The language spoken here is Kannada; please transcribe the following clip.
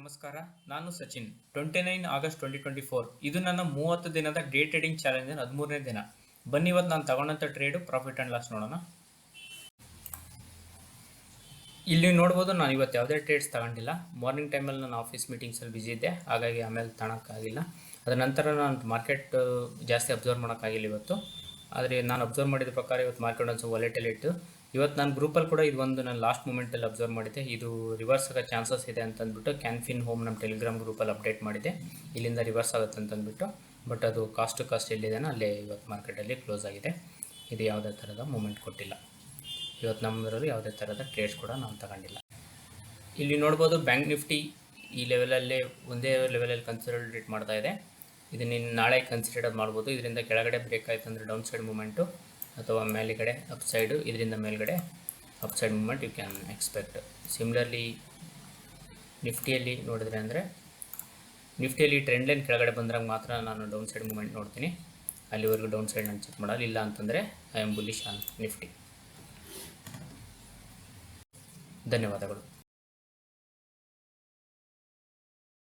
ನಮಸ್ಕಾರ. ನಾನು ಸಚಿನ್. 29 ಆಗಸ್ಟ್ 2024 ಇದು ನನ್ನ 30 ದಿನದ ಡೇ ಟ್ರೇಡಿಂಗ್ ಚಾಲೆಂಜ್ 13ನೇ ದಿನ. ಬನ್ನಿ ಇವತ್ತು ನಾನು ತಗೊಂಡಂಥ ಟ್ರೇಡು ಪ್ರಾಫಿಟ್ ಆ್ಯಂಡ್ ಲಾಸ್ ನೋಡೋಣ. ಇಲ್ಲಿ ನೋಡ್ಬೋದು, ನಾನು ಇವತ್ತು ಯಾವುದೇ ಟ್ರೇಡ್ಸ್ ತಗೊಂಡಿಲ್ಲ. ಮಾರ್ನಿಂಗ್ ಟೈಮಲ್ಲಿ ನಾನು ಆಫೀಸ್ ಮೀಟಿಂಗ್ಸಲ್ಲಿ ಬಿಸಿ ಇದ್ದೆ, ಹಾಗಾಗಿ ಆಮೇಲೆ ತಗೊಳಕ್ಕಾಗಿಲ್ಲ. ಅದರ ನಂತರ ನಾನು ಮಾರ್ಕೆಟ್ ಜಾಸ್ತಿ ಅಬ್ಸರ್ವ್ ಮಾಡೋಕ್ಕಾಗಿಲ್ಲ ಇವತ್ತು. ಆದರೆ ನಾನು ಅಬ್ಸರ್ವ್ ಮಾಡಿದ ಪ್ರಕಾರ ಇವತ್ತು ಮಾರ್ಕೆಟ್ ಒಂದು ವಾಲೆಟೈಲ್ ಇತ್ತು. ಇವತ್ತು ನಾನು ಗ್ರೂಪಲ್ಲಿ ಕೂಡ ಇದು ಒಂದು ನಾನು ಲಾಸ್ಟ್ ಮೂಮೆಂಟಲ್ಲಿ ಅಬ್ಸರ್ವ್ ಮಾಡಿದ್ದೆ, ಇದು ರಿವರ್ಸ್ ಆಗೋ ಚಾನ್ಸಸ್ ಇದೆ ಅಂತಂದ್ಬಿಟ್ಟು ಕ್ಯಾನ್ಫಿನ್ ಹೋಮ್ ನಮ್ಮ ಟೆಲಿಗ್ರಾಮ್ ಗ್ರೂಪಲ್ಲಿ ಅಪ್ಡೇಟ್ ಮಾಡಿದೆ, ಇಲ್ಲಿಂದ ರಿವರ್ಸ್ ಆಗುತ್ತೆ ಅಂತಂದ್ಬಿಟ್ಟು. ಬಟ್ ಅದು ಕಾಸ್ಟ್ ಎಲ್ಲಿದೆನೋ ಅಲ್ಲೇ ಇವತ್ತು ಮಾರ್ಕೆಟಲ್ಲಿ ಕ್ಲೋಸ್ ಆಗಿದೆ. ಇದು ಯಾವುದೇ ಥರದ ಮೂಮೆಂಟ್ ಕೊಟ್ಟಿಲ್ಲ. ಇವತ್ತು ನಮ್ಮದರಲ್ಲಿ ಯಾವುದೇ ಥರದ ಟ್ರೇಡ್ಸ್ ಕೂಡ ನಾವು ತಗೊಂಡಿಲ್ಲ. ಇಲ್ಲಿ ನೋಡ್ಬೋದು, ಬ್ಯಾಂಕ್ ನಿಫ್ಟಿ ಈ ಲೆವೆಲಲ್ಲೇ ಒಂದೇ ಲೆವೆಲಲ್ಲಿ ಕನ್ಸಿಡರೇಟ್ ಮಾಡ್ತಾ ಇದೆ. ಇದನ್ನು ನಾಳೆ ಕನ್ಸಿಡರ್ ಮಾಡ್ಬೋದು. ಇದರಿಂದ ಕೆಳಗಡೆ ಬ್ರೇಕ್ ಆಯಿತು ಅಂದರೆ ಡೌನ್ ಸೈಡ್ ಮೂಮೆಂಟು, ಅಥವಾ ಮೇಲುಗಡೆ ಅಪ್ ಸೈಡು, ಇದರಿಂದ ಮೇಲ್ಗಡೆ upside movement you can expect. Similarly ನಿಫ್ಟಿಯಲ್ಲಿ ನೋಡಿದ್ರೆ ಅಂದರೆ ನಿಫ್ಟಿಯಲ್ಲಿ ಟ್ರೆಂಡ್ ಲೈನ್ ಕೆಳಗಡೆ ಬಂದಾಗ ಮಾತ್ರ ನಾನು ಡೌನ್ ಸೈಡ್ ಮೂಮೆಂಟ್ ನೋಡ್ತೀನಿ. ಅಲ್ಲಿವರೆಗೂ ಡೌನ್ ಸೈಡ್ ನಾನು ಚೆಕ್ ಮಾಡಲ್ಲ. ಇಲ್ಲ ಅಂತಂದರೆ I am bullish on Nifty. ಧನ್ಯವಾದಗಳು.